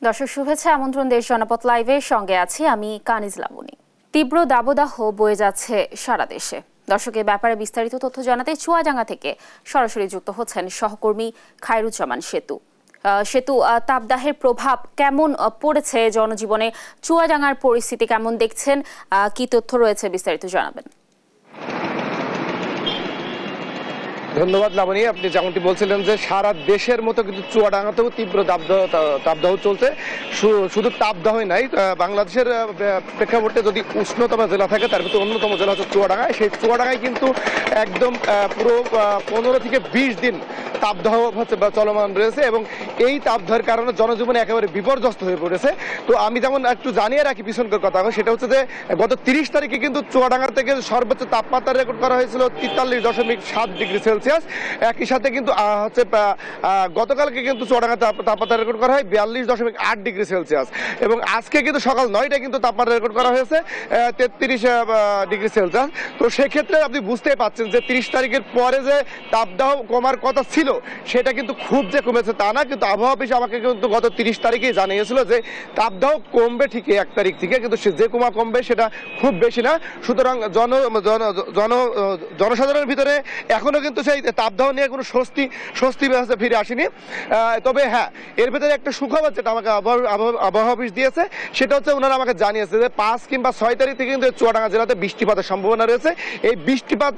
দর্শক শুভেচ্ছা, আমন্ত্রণ দেশ জনপথ লাইভের সঙ্গে আছি আমি কানিজ লাবণী। তীব্র দাবদাহ বয়ে যাচ্ছে সারা দেশে। দর্শকের ব্যাপারে বিস্তারিত তথ্য জানাতে চুয়াডাঙ্গা থেকে সরাসরি যুক্ত হচ্ছেন সহকর্মী খায়রুজ্জামান সেতু। সেতু, তাপদাহের প্রভাব কেমন পড়েছে জনজীবনে? চুয়াডাঙ্গার পরিস্থিতি কেমন দেখছেন? কি তথ্য রয়েছে বিস্তারিত জানাবেন। ধন্যবাদ লাবণী। আপনি যেমনটি বলছিলেন যে সারা দেশের মতো কিন্তু চুয়াডাঙ্গাতেও তীব্র তাপদাহ চলছে। শুধু তাপদাহই নাই, বাংলাদেশের প্রেক্ষাপটে যদি উষ্ণতম জেলা থাকে তার ভিতরে অন্যতম জেলা হচ্ছে চুয়াডাঙ্গায়। সেই চুয়াডাঙ্গায় কিন্তু একদম পুরো 15 থেকে 20 দিন তাপদাহ হচ্ছে চলমান রয়েছে এবং এই তাপদাহের কারণে জনজীবনে একেবারে বিপর্যস্ত হয়ে পড়েছে। তো আমি যেমন একটু জানিয়ে রাখি পিছনকার কথা, সেটা হচ্ছে যে গত 30 তারিখে কিন্তু চুয়াডাঙ্গা থেকে সর্বোচ্চ তাপমাত্রা রেকর্ড করা হয়েছিল 43.7 ডিগ্রি সেলসিয়াস। একই সাথে কিন্তু হচ্ছে গতকালকে কিন্তু চুয়াডাঙ্গা তাপমাত্রা রেকর্ড করা হয় 42.8 ডিগ্রি সেলসিয়াস এবং আজকে কিন্তু সকাল 9টায় কিন্তু তাপমাত্রা রেকর্ড করা হয়েছে 33 ডিগ্রি সেলসিয়াস। তো সেক্ষেত্রে আপনি বুঝতেই পারছেন যে 30 তারিখের পরে যে তাপদাহ কমার কথা ছিল সেটা কিন্তু খুব যে কমেছে তা না, কিন্তু আবহাওয়া অফিস আমাকে কিন্তু গত 30 তারিখেই জানিয়েছিল যে তাপদাহ কমবে ঠিকই 1 তারিখ থেকে, কিন্তু যে কমবে সেটা খুব বেশি না। সুতরাং জনসাধারণের ভিতরে এখনো কিন্তু সেই তাপদাহ নিয়ে কোনো স্বস্তি ফিরে আসেনি। তবে হ্যাঁ, এর ভিতরে একটা সুখবর যেটা আমাকে আবহাওয়া অফিস দিয়েছে সেটা হচ্ছে ওনারা আমাকে জানিয়েছে যে 5 কিংবা 6 তারিখ থেকে কিন্তু চুয়াডাঙ্গা জেলাতে বৃষ্টিপাতের সম্ভাবনা রয়েছে। এই বৃষ্টিপাত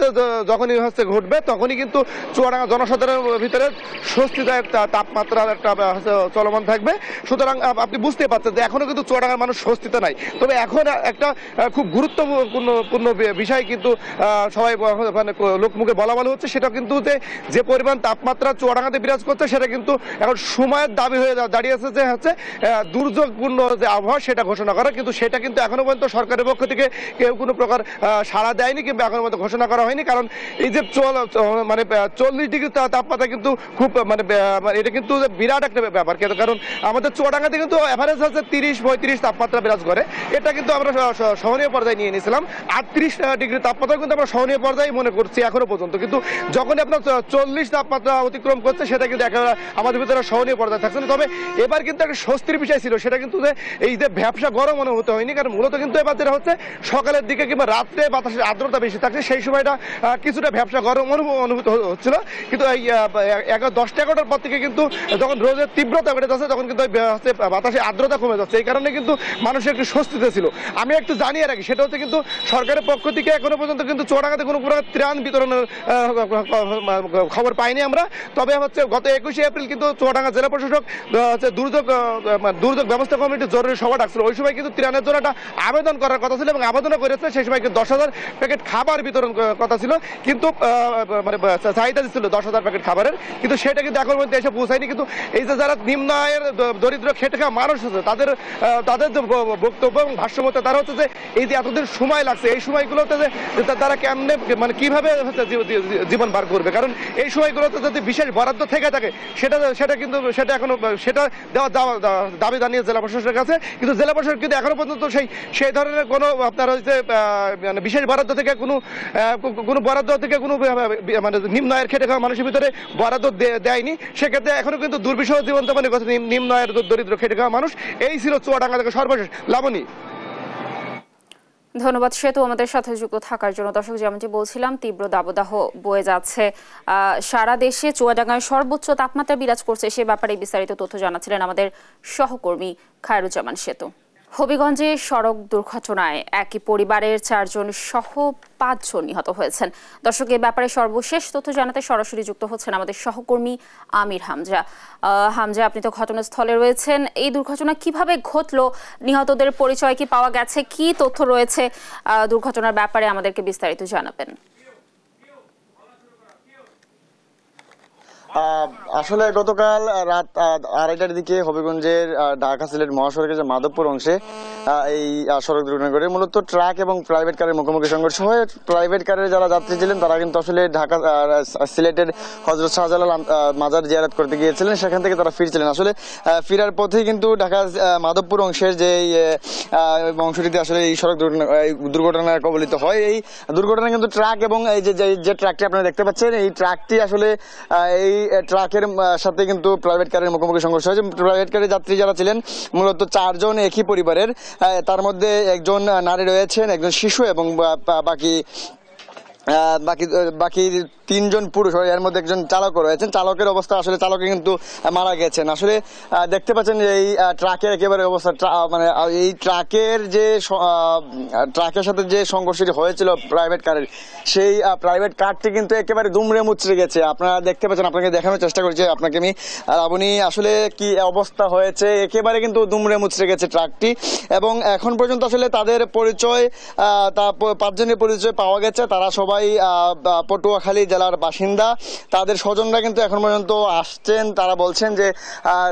যখনই ঘটবে তখনই কিন্তু চুয়াডাঙ্গা জনসাধারণের ভিতরে স্বস্তিদায়ক তাপমাত্রার একটা চলমান থাকবে। সুতরাং আপনি বুঝতে পারছেন যে এখনো কিন্তু চুয়াডাঙ্গার মানুষ স্বস্তিতে নাই। তবে এখন একটা খুব গুরুত্বপূর্ণ বিষয় কিন্তু সবাই লোকমুখে বলা হচ্ছে, সেটা কিন্তু যে পরিমাণ তাপমাত্রা চুয়াডাঙ্গাতে বিরাজ করছে সেটা কিন্তু এখন সময়ের দাবি হয়ে দাঁড়িয়েছে যে হচ্ছে দুর্যোগপূর্ণ যে আবহাওয়া সেটা ঘোষণা করা, কিন্তু সেটা কিন্তু এখনো পর্যন্ত সরকারের পক্ষ থেকে কেউ কোনো প্রকার সাড়া দেয়নি কিংবা এখনো পর্যন্ত ঘোষণা করা হয়নি। কারণ এই যে 40 ডিগ্রি তাপমাত্রা কিন্তু খুব এটা কিন্তু বিরাট একটা ব্যাপার, কারণ আমাদের চুয়াডাঙ্গাতে কিন্তু এভারেজ হচ্ছে 30-35 তাপমাত্রা বিরাজ করে। এটা কিন্তু আমরা সহনীয় পর্যায়ে নিয়ে নিয়েছিলাম। 38 ডিগ্রি তাপমাত্রা কিন্তু আমরা সহনীয় পর্যায়ে মনে করছি এখনো পর্যন্ত, কিন্তু যখন আপনার 40 তাপমাত্রা অতিক্রম করছে সেটা কিন্তু একেবারে আমাদের ভিতরে সহনীয় পর্যায়ে থাকছে না। তবে এবার কিন্তু একটা স্বস্তির বিষয় ছিল, সেটা কিন্তু এই যে ভ্যাপসা গরম অনুভূত হয়নি, কারণ মূলত কিন্তু এবার যেটা হচ্ছে সকালের দিকে কিংবা রাত্রে বাতাসের আর্দ্রতা বেশি থাকছে, সেই সময়টা কিছুটা ভ্যাপসা গরম অনুভূত হচ্ছিল। কিন্তু এই 10-11টার পর থেকে কিন্তু যখন রোদের তীব্রতা বেড়ে যাচ্ছে তখন কিন্তু বাতাসে আর্দ্রতা কমে যাচ্ছে, এই কারণে কিন্তু মানুষের একটু স্বস্তিতে ছিল। আমি একটু জানিয়ে রাখি, সেটা হচ্ছে কিন্তু সরকারের পক্ষ থেকে এখনো পর্যন্ত কিন্তু চুয়াডাঙ্গাতে কোনো প্রকার ত্রাণ বিতরণের খবর পাইনি আমরা। তবে হচ্ছে গত 21শে এপ্রিল কিন্তু চুয়াডাঙ্গা জেলা প্রশাসক দুর্যোগ ব্যবস্থা কমিটির জরুরি সভা ডাকছিল। ওই সময় কিন্তু ত্রাণের জন্য একটা আবেদন করার কথা ছিল এবং আবেদনও করেছে। সেই সময় কিন্তু 10,000 প্যাকেট খাবার বিতরণ কথা ছিল, কিন্তু চাহিদা দিচ্ছিল 10,000 প্যাকেট খাবারের, কিন্তু সেটা কিন্তু এখন পর্যন্ত এসে পৌঁছায়নি। কিন্তু এই যে যারা নিম্ন আয়ের দরিদ্র খেটে খাওয়া মানুষ আছে তাদের যে বক্তব্য এবং ভাষ্য মতে তারা হচ্ছে যে এই যে এতদিন সময় লাগছে এই সময়গুলোতে যে তারা কেমনে কিভাবে হচ্ছে জীবন বার করবে, কারণ এই সময়গুলোতে যদি বিশেষ বরাদ্দ থেকে থাকে সেটা কিন্তু সেটা এখনো সেটা দেওয়া দাবি জানিয়ে জেলা প্রশাসনের কাছে, কিন্তু জেলা প্রশাসন কিন্তু এখনো পর্যন্ত সেই ধরনের কোনো আপনার হচ্ছে বিশেষ বরাদ্দ থেকে কোনো বরাদ্দ থেকে কোনো নিম্ন আয়ের খেটে খাওয়া মানুষের ভিতরে বরাদ্দ দেয়নি। সেক্ষেত্রে এখনো কিন্তু দুর্বিষহ জীবনযাপন করছে নিম্ন আয়ের দরিদ্র খেটে খাওয়া মানুষ। এই ছিল চুয়াডাঙ্গা থেকে সর্বশেষ। লাবণী, ধন্যবাদ সেতু আমাদের সাথে যুক্ত থাকার জন্য। দর্শক, যেমনটি বলছিলাম, তীব্র দাবদাহ বয়ে যাচ্ছে সারা দেশে। চুয়াডাঙ্গায় সর্বোচ্চ তাপমাত্রা বিরাজ করছে, সে ব্যাপারে বিস্তারিত তথ্য জানাচ্ছিলেন আমাদের সহকর্মী খায়রুজ্জামান সেতু। হবিগঞ্জে সড়ক দুর্ঘটনায় একই পরিবারের 4 জন সহ 5 জন নিহত হয়েছেন। দর্শক, এ ব্যাপারে সর্বশেষ তথ্য জানাতে সরাসরি যুক্ত হচ্ছেন আমাদের সহকর্মী আমির হামজা। হামজা, আপনি তো ঘটনাস্থলে রয়েছেন। এই দুর্ঘটনা কিভাবে ঘটলো? নিহতদের পরিচয় কি পাওয়া গেছে? কি তথ্য রয়েছে দুর্ঘটনার ব্যাপারে আমাদেরকে বিস্তারিত জানাবেন। আসলে গতকাল রাত 2:30টার দিকে হবিগঞ্জের ঢাকা সিলেট মহাসড়কের যে মাধবপুর অংশে এই সড়ক দুর্ঘটনা ঘটে। মূলত ট্রাক এবং প্রাইভেট কারের মুখোমুখি সংঘর্ষ হয়। প্রাইভেট কারের যারা যাত্রী ছিলেন তারা কিন্তু আসলে ঢাকা সিলেটের হযরত শাহজালাল মাজার জিয়ারত করতে গিয়েছিলেন, সেখান থেকে তারা ফিরছিলেন। আসলে ফেরার পথেই কিন্তু ঢাকা মাধবপুর অংশের যে অংশটিতে আসলে এই সড়ক দুর্ঘটনায় কবলিত হয়। এই দুর্ঘটনা কিন্তু ট্রাক এবং এই যে ট্রাকটি আপনারা দেখতে পাচ্ছেন, এই ট্রাকটি আসলে এই ট্রাকের সাথে কিন্তু প্রাইভেট কারের মুখোমুখি সংঘর্ষ হয়েছে। প্রাইভেট কারের যাত্রী যারা ছিলেন মূলত 4 জন একই পরিবারের, তার মধ্যে একজন নারী রয়েছেন, একজন শিশু এবং বাকি 3 জন পুরুষ, এর মধ্যে একজন চালকও রয়েছেন। চালকের অবস্থা আসলে চালকে কিন্তু মারা গেছেন। আসলে দেখতে পাচ্ছেন যে এই ট্রাকের একেবারে অবস্থা, মানে এই ট্রাকের সাথে যে সংঘর্ষটি হয়েছিল প্রাইভেট কারের, সেই প্রাইভেট কারটি কিন্তু একেবারে দুমড়ে মুচড়ে গেছে। আপনারা দেখতে পাচ্ছেন, আপনাকে দেখানোর চেষ্টা করছি আপনাকে আমি। আপনি আসলে কি অবস্থা হয়েছে, একেবারে কিন্তু দুমড়ে মুচড়ে গেছে ট্রাকটি। এবং এখন পর্যন্ত আসলে তাদের পরিচয়, 5 জনের পরিচয় পাওয়া গেছে। তারা সবাই পটুয়াখালী জেলার বাসিন্দা। তাদের স্বজনরা কিন্তু এখন পর্যন্ত আসছেন। তারা বলছেন যে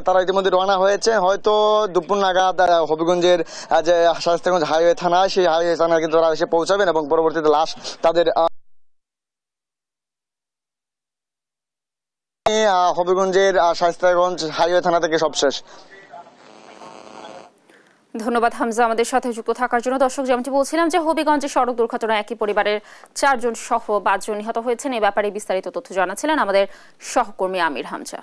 তারা ইতিমধ্যে রওনা হয়েছে, হয়তো দুপুর নাগাদ হবিগঞ্জের যে শায়েস্তাগঞ্জ হাইওয়ে থানা, সেই হাইওয়ে থানায় কিন্তু তারা এসে পৌঁছাবেন এবং পরবর্তীতে লাশ তাদের হবিগঞ্জের শায়েস্তাগঞ্জ হাইওয়ে থানা থেকে সব শেষ। ধন্যবাদ হামজা আমাদের সাথে যুক্ত থাকার জন্য। দর্শক, যেমনটি বলছিলাম যে হবিগঞ্জের সড়ক দুর্ঘটনায় একই পরিবারের 4 জন সহ 5 জন নিহত হয়েছেন। এই ব্যাপারে বিস্তারিত তথ্য জানাচ্ছিলেন আমাদের সহকর্মী আমির হামজা।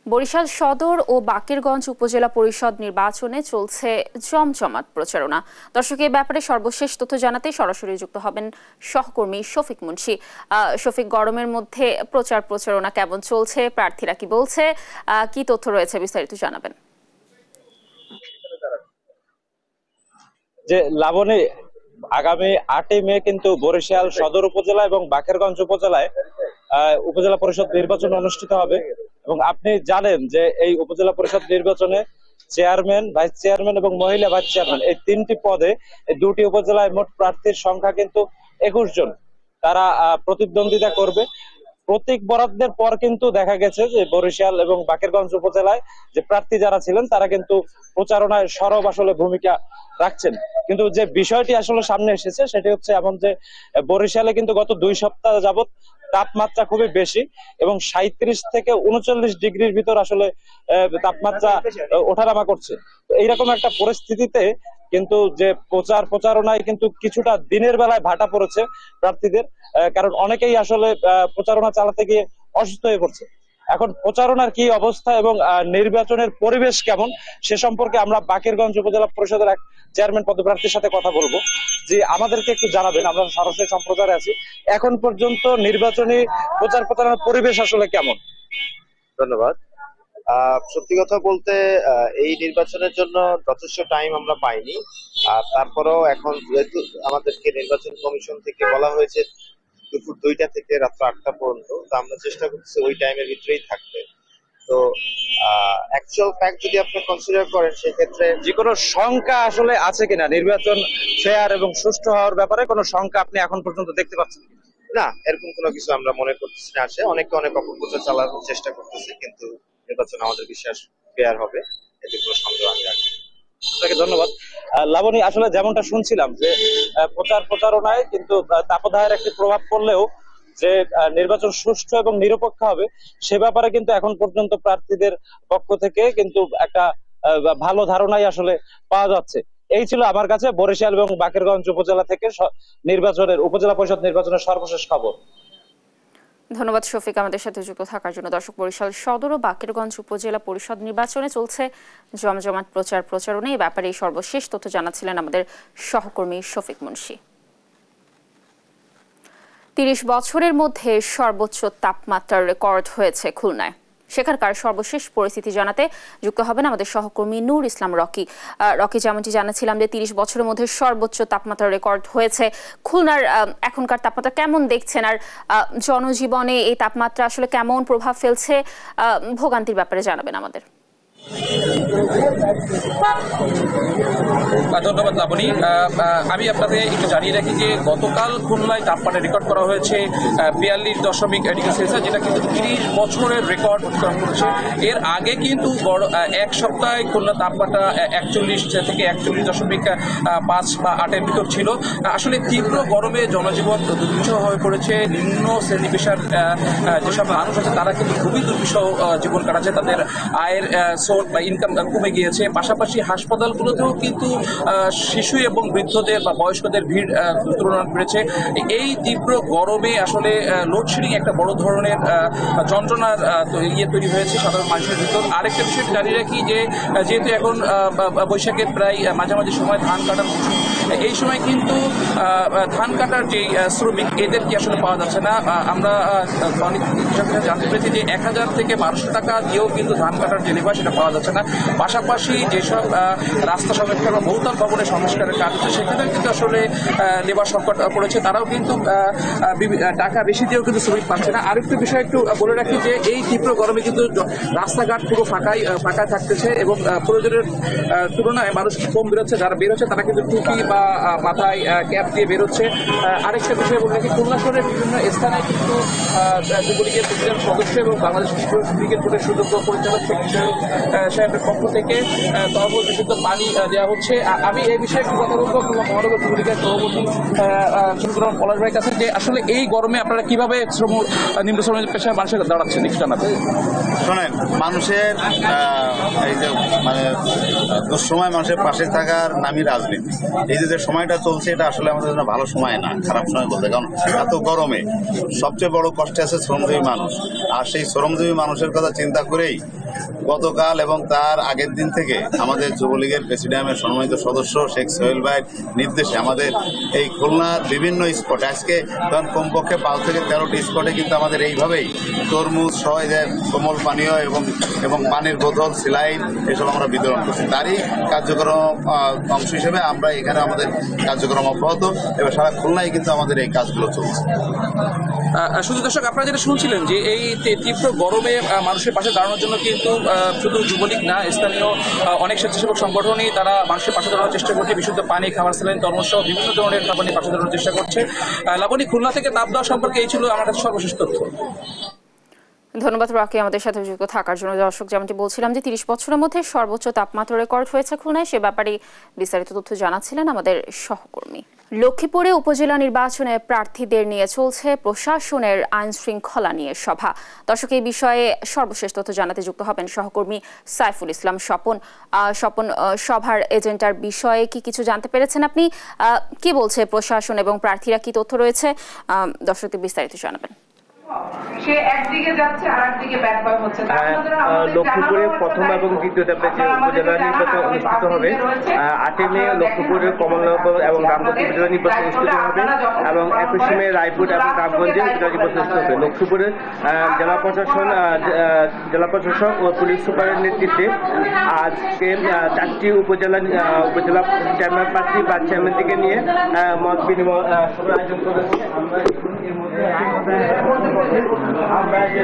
বরিশাল সদর ও বাকেরগঞ্জ উপজেলা পরিষদ নির্বাচনে চলছে জমজমাট প্রচারণা। দর্শক, এই ব্যাপারে সর্বশেষ তথ্য জানাতে সরাসরি যুক্ত হবেন সহকর্মী শফিক মুন্সি। শফিক, গরমের মধ্যে প্রচারণা কেমন চলছে, প্রার্থীরা কি বলছে, কি তথ্য রয়েছে, বিস্তারিত জানাবেন। যে লাবণী, আগামী 8 মে কিন্তু বরিশাল সদর উপজেলা এবং বাকেরগঞ্জ উপজেলায় উপজেলা পরিষদ নির্বাচন অনুষ্ঠিত হবে। এবং আপনি জানেন যে এই উপজেলা পরিষদ নির্বাচনে চেয়ারম্যান, ভাইস চেয়ারম্যান এবং মহিলা ভাইস চেয়ারম্যান, এই 3টি পদে 2টি উপজেলায় মোট প্রার্থীর সংখ্যা কিন্তু 21 জন। তারা প্রতিদ্বন্দ্বিতা করবে। প্রতীক বরাদ্দের পর কিন্তু দেখা গেছে যে বরিশাল এবং বাকেরগঞ্জ উপজেলায় যে প্রার্থী যারা ছিলেন তারা কিন্তু প্রচারণায় সরব আসলে ভূমিকা রাখছেন। কিন্তু যে বিষয়টি আসলে সামনে এসেছে সেটি হচ্ছে এমন যে বরিশালে কিন্তু গত 2 সপ্তাহ যাবত তাপমাত্রা খুবই বেশি এবং 37 থেকে 39 ডিগ্রির ভিতর আসলে তাপমাত্রা ওঠানামা করছে। এইরকম একটা পরিস্থিতিতে কিন্তু যে প্রচারণায় কিন্তু কিছুটা দিনের বেলায় ভাটা পড়েছে প্রার্থীদের, কারণ অনেকেই আসলে প্রচারণা চালাতে গিয়ে অসুস্থ হয়ে পড়ছে। এখন প্রচারণার কি অবস্থা এবং নির্বাচনের পরিবেশ কেমন সে সম্পর্কে আমরা বাকেরগঞ্জ উপজেলা পরিষদের এক চেয়ারম্যান পদপ্রার্থীর সাথে কথা বলবো, যে আমাদেরকে একটু জানাবেন। আমরা সরাসরি সম্প্রচারে আছি। এখন পর্যন্ত নির্বাচনী প্রচারণার পরিবেশ আসলে কেমন? ধন্যবাদ। সত্যি কথা বলতে এই নির্বাচনের জন্য যথেষ্ট টাইম আমরা পাইনি। আর তারপরেও এখন যেহেতু আমাদেরকে নির্বাচন কমিশন থেকে বলা হয়েছে দুপুর 2টা থেকে রাত 8টা পর্যন্ত, তো আমরা চেষ্টা করছি ওই টাইমের ভিতরেই থাকতে। তো অ্যাকচুয়াল ফ্যাক্ট যদি আপনি কনসিডার করেন, সেক্ষেত্রে যে কোনো সংখ্যা আসলে আছে কিনা নির্বাচন ফেয়ার এবং সুষ্ঠু হওয়ার ব্যাপারে কোনো সংখ্যা আপনি এখন পর্যন্ত দেখতে পাচ্ছেন না? এরকম কোনো কিছু আমরা মনে করতেছি না। আছে অনেকে অনেক অপপ্রচার চালানোর চেষ্টা করতেছে, কিন্তু নির্বাচন আমাদের বিশ্বাস ফেয়ার হবে, এতে কোনো সন্দেহ আমি রাখি। আপনাকে ধন্যবাদ। লাবণী, আসলে যেমনটা শুনছিলাম যে প্রচারণায় কিন্তু তাপদাহের একটি প্রভাব পড়লেও যে নির্বাচন সুষ্ঠু এবং নিরপেক্ষ হবে সে ব্যাপারে কিন্তু এখন পর্যন্ত প্রার্থীদের পক্ষ থেকে কিন্তু একটা ভালো ধারণাই আসলে পাওয়া যাচ্ছে। এই ছিল আমার কাছে বরিশাল এবং বাকেরগঞ্জ উপজেলা থেকে উপজেলা পরিষদ নির্বাচনের সর্বশেষ খবর। ধন্যবাদ শফিক আমাদের সাথে যুক্ত থাকার জন্য। দর্শক, বরিশাল সদর ও বাকেরগঞ্জ উপজেলা পরিষদ নির্বাচনে চলছে জমজমাট প্রচারণা। এই ব্যাপারে সর্বশেষ তথ্য জানাচ্ছিলেন আমাদের সহকর্মী শফিক মুন্সি। 30 বছরের মধ্যে সর্বোচ্চ তাপমাত্রার রেকর্ড হয়েছে খুলনায়। সেখানকার সর্বশেষ পরিস্থিতি জানাতে যুক্ত হবেন আমাদের সহকর্মী নূর ইসলাম রকি। যেমনটি জানাচ্ছিলাম যে 30 বছরের মধ্যে সর্বোচ্চ তাপমাত্রা রেকর্ড হয়েছে খুলনার। এখনকার তাপমাত্রা কেমন দেখছেন, আর জনজীবনে এই তাপমাত্রা আসলে কেমন প্রভাব ফেলছে, ভোগান্তির ব্যাপারে জানাবেন আমাদের। ধন্যবাদ লাবণী। আমি আপনাদের একটু জানিয়ে রাখি যে গতকাল খুলনায় তাপমাত্রা রেকর্ড করা হয়েছে 42.1 যেটা কিন্তু 30 বছরের রেকর্ড অতিক্রম করেছে। এর আগে কিন্তু এক সপ্তাহে খুলনা তাপমাত্রা 41 থেকে 41.5 বা 8-এর ভিতর ছিল। আসলে তীব্র গরমে জনজীবন দুর্বিষহ হয়ে পড়েছে। নিম্ন শ্রেণী পেশার যেসব মানুষ আছে তারা কিন্তু খুবই দুর্বিষহ জীবন কাটাচ্ছে, তাদের আয়ের সোর্স বা ইনকাম কমে গিয়েছে। পাশাপাশি হাসপাতালগুলোতেও কিন্তু শিশু এবং বৃদ্ধদের বা বয়স্কদের ভিড় তুলনা বেড়েছে। এই তীব্র গরমে আসলে লোডশেডিং একটা বড় ধরনের যন্ত্রণার তৈরি হয়েছে সাধারণ মানুষের ভিতর। আরেকটা বিষয় জানিয়ে রাখি যে যেহেতু এখন বৈশাখের প্রায় মাঝামাঝি সময় ধান কাটার মৌসুম, এই সময় কিন্তু ধান কাটার যে শ্রমিক এদেরকে আসলে পাওয়া যাচ্ছে না। আমরা অনেক জানতে পেরেছি যে 1000 থেকে 1200 টাকা দিয়েও কিন্তু ধান কাটার যে লেবার সেটা পাওয়া যাচ্ছে না। পাশাপাশি যেসব রাস্তা সংস্কার বা বহুতল ভবনের সংস্কারের কাজ হচ্ছে সেখানে কিন্তু আসলে লেবার সংকট পড়েছে, তারাও কিন্তু টাকা বেশি দিয়েও কিন্তু শ্রমিক পাচ্ছে না। আরেকটু বিষয় একটু বলে রাখি যে এই তীব্র গরমে কিন্তু রাস্তাঘাট পুরো ফাঁকা থাকতেছে এবং প্রয়োজনের তুলনায় মানুষ কম বেরোচ্ছে। যারা বেরোচ্ছে তারা কিন্তু টুপি বা মাথায় ক্যাপ দিয়ে বেরোচ্ছে। আরেকটা বিষয় বলে রাখি, খুলনা শহরের বিভিন্ন স্থানে কিন্তু যুবলীগের প্রেসিডেন্ট সদস্য এবং বাংলাদেশ ক্রিকেট বোর্ডের সুযোগ্য পরিচালক সাহেবের পক্ষ থেকে তরমুজ বিশুদ্ধ পানি দেওয়া হচ্ছে। আমি এই বিষয়ে একটু কথা বলবো খুলনা মহানগর যুবলীগের সভাপতি পলাশ ভাইয়ের কাছে যে আসলে এই গরমে আপনারা কিভাবে নিম্ন শ্রম পেশার মানুষের দাঁড়াচ্ছেন একটু জানাবেন। শোনেন, মানুষের এই যে মানে দুঃসময় মানুষের পাশে থাকার নামই রাজনীতি। এই যে সময়টা চলছে এটা আসলে আমাদের জন্য ভালো সময় না, খারাপ সময় বলতে। কারণ এত গরমে সবচেয়ে বড় কষ্টে আছে শ্রমজীবী মানুষ। আর সেই শ্রমজীবী মানুষের কথা চিন্তা করেই গতকাল এবং তার আগের দিন থেকে আমাদের যুবলীগের প্রেসিডিয়ামের সম্মানিত সদস্য শেখ সোহেল ভাইয়ের নির্দেশে আমাদের এই খুলনার বিভিন্ন স্পটে আজকে তখন কমপক্ষে 5 থেকে 13টি স্পটে কিন্তু আমাদের এইভাবেই তরমুজ সহ কোমল পানীয় এবং পানির বোতল, সিলাইন এসব আমরা বিতরণ করছি। তারই কার্যক্রম অংশ হিসেবে আমরা এখানে আমাদের কার্যক্রম অব্যাহত এবং সারা খুলনায় কিন্তু আমাদের এই কাজগুলো চলছে। শুধু দর্শক, আপনারা যেটা শুনছিলেন যে এই তীব্র গরমে মানুষের পাশে দাঁড়ানোর জন্য কিন্তু শুধু যুবলীগ না, স্থানীয় অনেক স্বেচ্ছাসেবক সংগঠনই তারা মানুষের পাশে দাঁড়ানোর চেষ্টা করছে। বিশুদ্ধ পানি, খাবার, স্যালাইন, তরমুজ সহ বিভিন্ন ধরনের খাবারের পাশে দাঁড়ানোর চেষ্টা করছে। লাবণী, খুলনা থেকে তাপ দেওয়া সম্পর্কে এই ছিল আমার কাছে সর্বশেষ তথ্য। ধন্যবাদ রাকি আমাদের সাথে যুক্ত থাকার জন্য। দর্শক, যেমনটি বলছিলাম যে 30 বছরের মধ্যে সর্বোচ্চ তাপমাত্রা রেকর্ড হয়েছে খুলনায়, সে ব্যাপারে বিস্তারিত তথ্য জানাচ্ছিলেন আমাদের সহকর্মী। লক্ষ্মীপুরে উপজেলা নির্বাচনে প্রার্থীদের নিয়ে চলছে প্রশাসনের আইন শৃঙ্খলা নিয়ে সভা। দর্শক, এই বিষয়ে সর্বশেষ তথ্য জানাতে যুক্ত হবেন সহকর্মী সাইফুল ইসলাম স্বপন। সভার এজেন্ডার বিষয়ে কি কিছু জানতে পেরেছেন আপনি? কি বলছে প্রশাসন এবং প্রার্থীরা, কি তথ্য রয়েছে? দর্শকদের বিস্তারিত জানাবেন। সে একদিকে যাচ্ছে আর একদিকে ব্যাকফায়ার হচ্ছে। লক্ষ্মীপুরে প্রথম এবং দ্বিতীয় ধাপে যে উপজেলা নির্বাচন অনুষ্ঠিত হবে 8 মে লক্ষ্মীপুরের কমলনগর এবং রামগঞ্জ উপজেলা নির্বাচন অনুষ্ঠিত হবে এবং 21 মে রায়পুর এবং রামগঞ্জে উপজেলা নির্বাচন অনুষ্ঠিত হবে। লক্ষ্মীপুরের জেলা প্রশাসক ও পুলিশ সুপারের নেতৃত্বে আজকে 4টি উপজেলা চেয়ারম্যান প্রার্থী বা চেয়ারম্যান থেকে নিয়ে মত বিনিময় আয়োজন করেছে। আমরা যে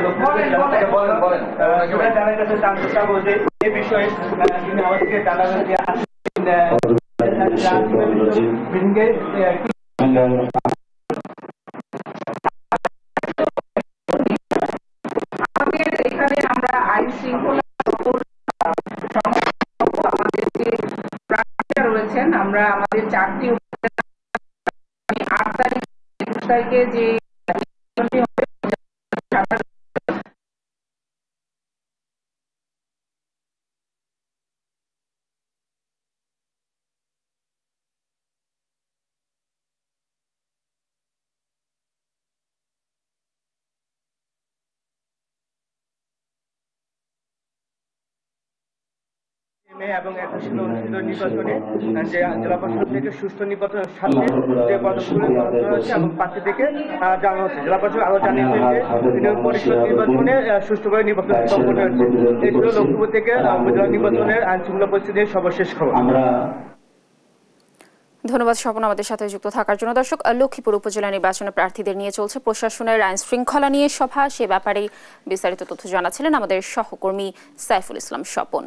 জানার কাছে জানতে চাবো যে এই বিষয়ে তিনি আমাদেরকে জানাবেন যে আমাদের এখানে আমরা আইন শৃঙ্খলা আমাদের যে প্রার্থীরা রয়েছেন, আমরা আমাদের 4টি 8 তারিখ 21 তারিখে যে এবং 21 অনুষ্ঠিত নির্বাচনে যে জেলা পরিষদ থেকে সুষ্ঠু নির্বাচনের সাথে যে পদগুলো হচ্ছে এবং প্রার্থী থেকে জানানো হচ্ছে। জেলা পরিষদ আরো জানিয়েছে যে ইউনিয়ন পরিষদ নির্বাচনে সুষ্ঠুভাবে নির্বাচন সম্পন্ন হচ্ছে। এই ছিল লক্ষ্মীপুর থেকে উপজেলা নির্বাচনের আইন শৃঙ্খলা পরিস্থিতির সর্বশেষ খবর। ধন্যবাদ স্বপন আমাদের সাথে যুক্ত থাকার জন্য। দর্শক, লক্ষ্মীপুর উপজেলা নির্বাচনে প্রার্থীদের নিয়ে চলছে প্রশাসনের আইন শৃঙ্খলা নিয়ে সভা, সে ব্যাপারে বিস্তারিত তথ্য জানাচ্ছিলেন আমাদের সহকর্মী সাইফুল ইসলাম স্বপন।